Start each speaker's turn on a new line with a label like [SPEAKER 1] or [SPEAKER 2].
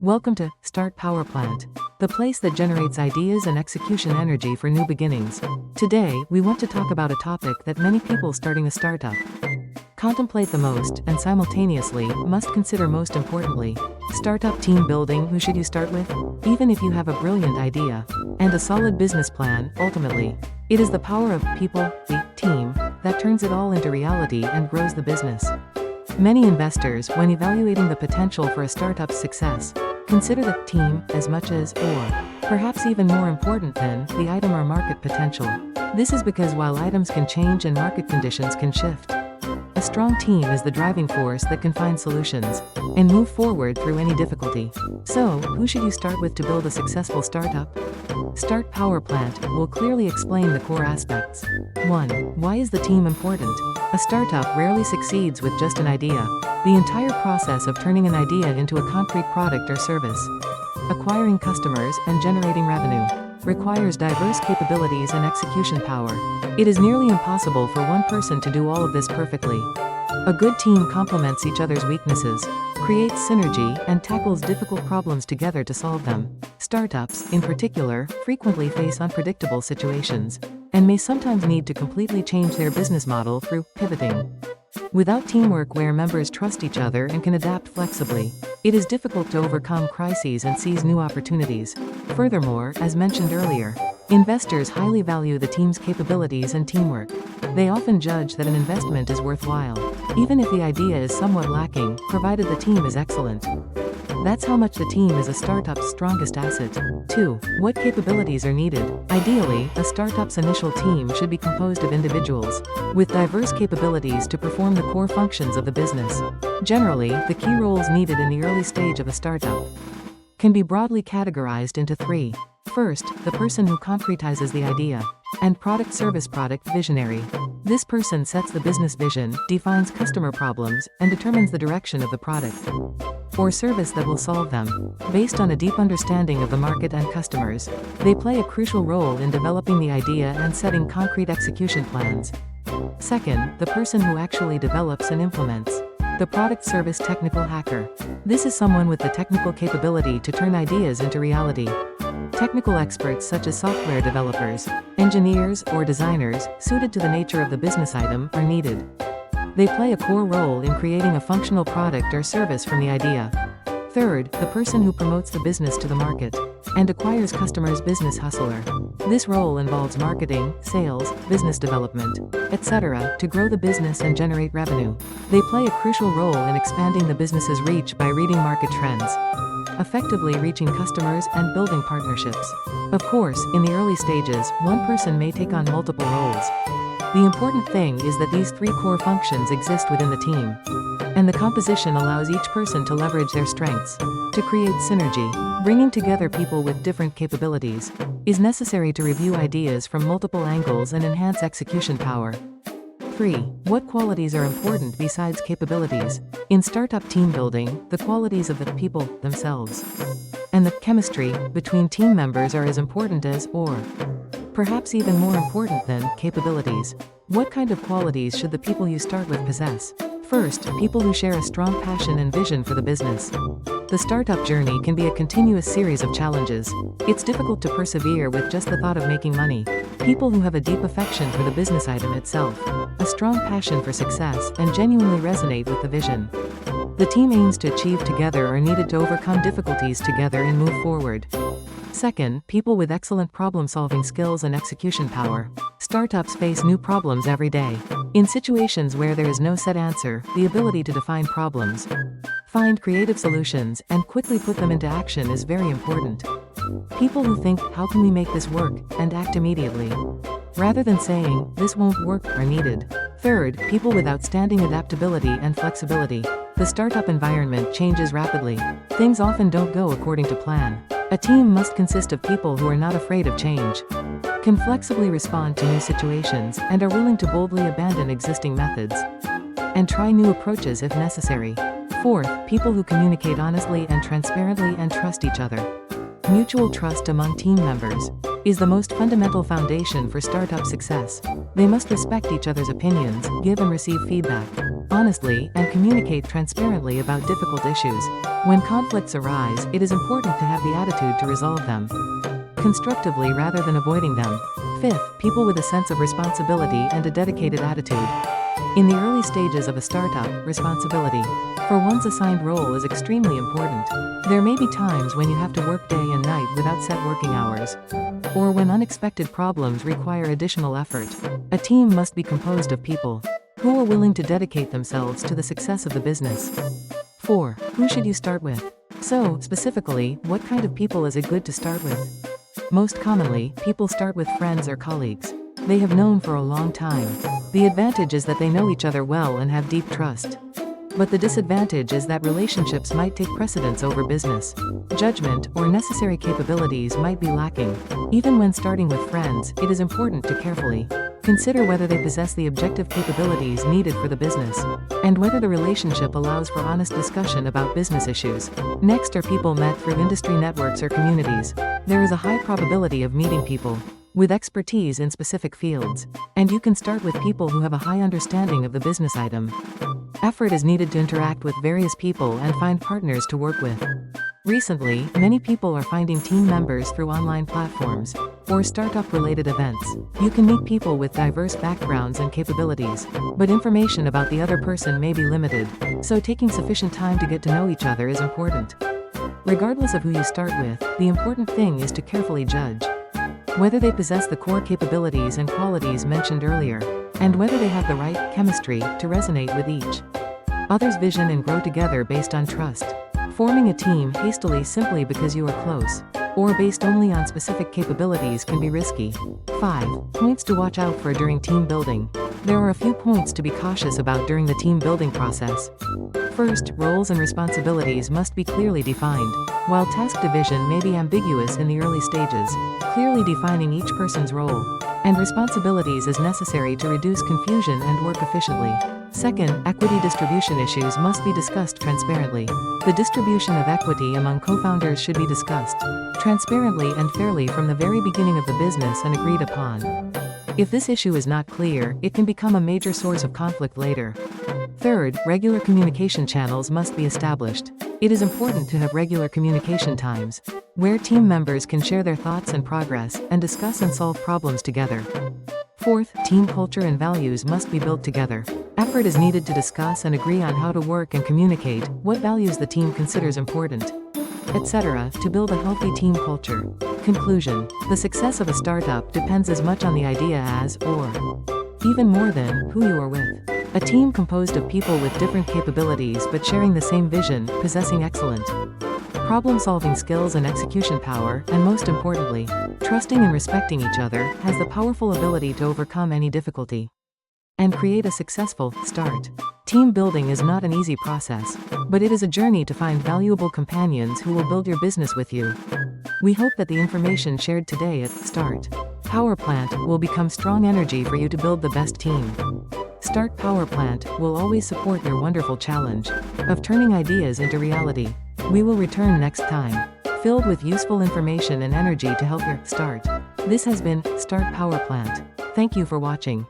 [SPEAKER 1] Welcome to Start Power Plant, the place that generates ideas and execution energy for new beginnings. Today, we want to talk about a topic that many people starting a startup contemplate the most and simultaneously must consider most importantly. Startup team building. Who should you start with? Even if you have a brilliant idea and a solid business plan, ultimately, it is the power of people, the team, that turns it all into reality and grows the business. Many investors, when evaluating the potential for a startup's success, consider the team as much as, or perhaps even more important than, the item or market potential. This is because while items can change and market conditions can shift, a strong team is the driving force that can find solutions and move forward through any difficulty. So, who should you start with to build a successful startup? Start Power Plant will clearly explain the core aspects. 1. Why is the team important? A startup rarely succeeds with just an idea. The entire process of turning an idea into a concrete product or service, acquiring customers and generating revenue, requires diverse capabilities and execution power. It is nearly impossible for one person to do all of this perfectly. A good team complements each other's weaknesses, creates synergy, and tackles difficult problems together to solve them. Startups, in particular, frequently face unpredictable situations, and may sometimes need to completely change their business model through pivoting. Without teamwork where members trust each other and can adapt flexibly, it is difficult to overcome crises and seize new opportunities. Furthermore, as mentioned earlier, investors highly value the team's capabilities and teamwork. They often judge that an investment is worthwhile, even if the idea is somewhat lacking, provided the team is excellent. That's how much the team is a startup's strongest asset. 2. What capabilities are needed? Ideally, a startup's initial team should be composed of individuals with diverse capabilities to perform the core functions of the business. Generally, the key roles needed in the early stage of a startup can be broadly categorized into 3. First, the person who concretizes the idea and product visionary. This person sets the business vision, defines customer problems, and determines the direction of the product or service that will solve them. Based on a deep understanding of the market and customers, they play a crucial role in developing the idea and setting concrete execution plans. Second, the person who actually develops and implements the product service technical hacker. This is someone with the technical capability to turn ideas into reality. Technical experts such as software developers, engineers, or designers, suited to the nature of the business item, are needed. They play a core role in creating a functional product or service from the idea. Third, the person who promotes the business to the market and acquires customers. Business hustler. This role involves marketing, sales, business development, etc., to grow the business and generate revenue. They play a crucial role in expanding the business's reach by reading market trends, effectively reaching customers and building partnerships. Of course, in the early stages, one person may take on multiple roles. The important thing is that these 3 core functions exist within the team, and the composition allows each person to leverage their strengths. To create synergy, bringing together people with different capabilities is necessary to review ideas from multiple angles and enhance execution power. 3. What qualities are important besides capabilities? In startup team building, the qualities of the people themselves and the chemistry between team members are as important as, or perhaps even more important than, capabilities. What kind of qualities should the people you start with possess? First, people who share a strong passion and vision for the business. The startup journey can be a continuous series of challenges. It's difficult to persevere with just the thought of making money. People who have a deep affection for the business item itself, a strong passion for success, and genuinely resonate with the vision the team aims to achieve together are needed to overcome difficulties together and move forward. Second, people with excellent problem-solving skills and execution power. Startups face new problems every day. In situations where there is no set answer, the ability to define problems, find creative solutions, and quickly put them into action is very important. People who think, how can we make this work, and act immediately, rather than saying, this won't work, are needed. Third, people with outstanding adaptability and flexibility. The startup environment changes rapidly. Things often don't go according to plan. A team must consist of people who are not afraid of change, can flexibly respond to new situations, and are willing to boldly abandon existing methods and try new approaches if necessary. Fourth, people who communicate honestly and transparently and trust each other. Mutual trust among team members is the most fundamental foundation for startup success. They must respect each other's opinions, give and receive feedback, honestly, and communicate transparently about difficult issues. When conflicts arise, it is important to have the attitude to resolve them constructively rather than avoiding them. Fifth, people with a sense of responsibility and a dedicated attitude. In the early stages of a startup, responsibility for one's assigned role is extremely important. There may be times when you have to work day and night without set working hours, or when unexpected problems require additional effort. A team must be composed of people who are willing to dedicate themselves to the success of the business. 4. Who should you start with? So, specifically, what kind of people is it good to start with? Most commonly, people start with friends or colleagues they have known for a long time. The advantage is that they know each other well and have deep trust. But the disadvantage is that relationships might take precedence over business. Judgment or necessary capabilities might be lacking. Even when starting with friends, it is important to carefully consider whether they possess the objective capabilities needed for the business, and whether the relationship allows for honest discussion about business issues. Next are people met through industry networks or communities. There is a high probability of meeting people with expertise in specific fields, and you can start with people who have a high understanding of the business item. Effort is needed to interact with various people and find partners to work with. Recently, many people are finding team members through online platforms or startup-related events. You can meet people with diverse backgrounds and capabilities, but information about the other person may be limited, so taking sufficient time to get to know each other is important. Regardless of who you start with, the important thing is to carefully judge whether they possess the core capabilities and qualities mentioned earlier, and whether they have the right chemistry to resonate with each other's vision and grow together based on trust. Forming a team hastily simply because you are close, or based only on specific capabilities can be risky. 5. Points to watch out for during team building. There are a few points to be cautious about during the team building process. First, roles and responsibilities must be clearly defined. While task division may be ambiguous in the early stages, clearly defining each person's role and responsibilities is necessary to reduce confusion and work efficiently. Second, equity distribution issues must be discussed transparently. The distribution of equity among co-founders should be discussed transparently and fairly from the very beginning of the business and agreed upon. If this issue is not clear, it can become a major source of conflict later. Third, regular communication channels must be established. It is important to have regular communication times, where team members can share their thoughts and progress, and discuss and solve problems together. Fourth, team culture and values must be built together. Effort is needed to discuss and agree on how to work and communicate, what values the team considers important, etc., to build a healthy team culture. Conclusion: the success of a startup depends as much on the idea as, or even more than, who you are with. A team composed of people with different capabilities but sharing the same vision, possessing excellent problem-solving skills and execution power, and most importantly, trusting and respecting each other, has the powerful ability to overcome any difficulty and create a successful start. Team building is not an easy process, but it is a journey to find valuable companions who will build your business with you. We hope that the information shared today at Start Power Plant will become strong energy for you to build the best team. Start Power Plant will always support your wonderful challenge of turning ideas into reality. We will return next time, filled with useful information and energy to help you start. This has been Start Power Plant. Thank you for watching.